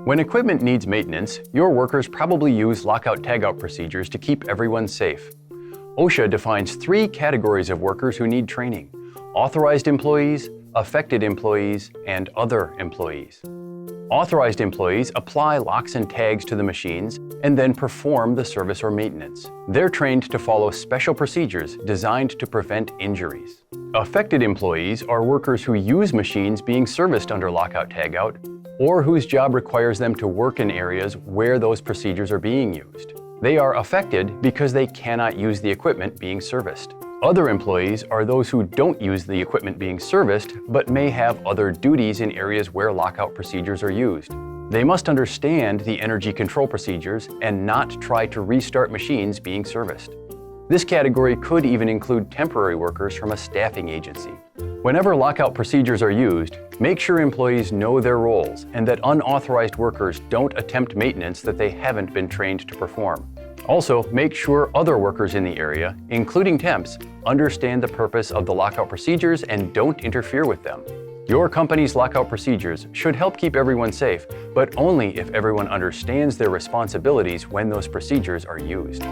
When equipment needs maintenance, your workers probably use lockout-tagout procedures to keep everyone safe. OSHA defines 3 categories of workers who need training: authorized employees, affected employees, and other employees. Authorized employees apply locks and tags to the machines and then perform the service or maintenance. They're trained to follow special procedures designed to prevent injuries. Affected employees are workers who use machines being serviced under lockout-tagout or whose job requires them to work in areas where those procedures are being used. They are affected because they cannot use the equipment being serviced. Other employees are those who don't use the equipment being serviced, but may have other duties in areas where lockout procedures are used. They must understand the energy control procedures and not try to restart machines being serviced. This category could even include temporary workers from a staffing agency. Whenever lockout procedures are used, make sure employees know their roles and that unauthorized workers don't attempt maintenance that they haven't been trained to perform. Also, make sure other workers in the area, including temps, understand the purpose of the lockout procedures and don't interfere with them. Your company's lockout procedures should help keep everyone safe, but only if everyone understands their responsibilities when those procedures are used.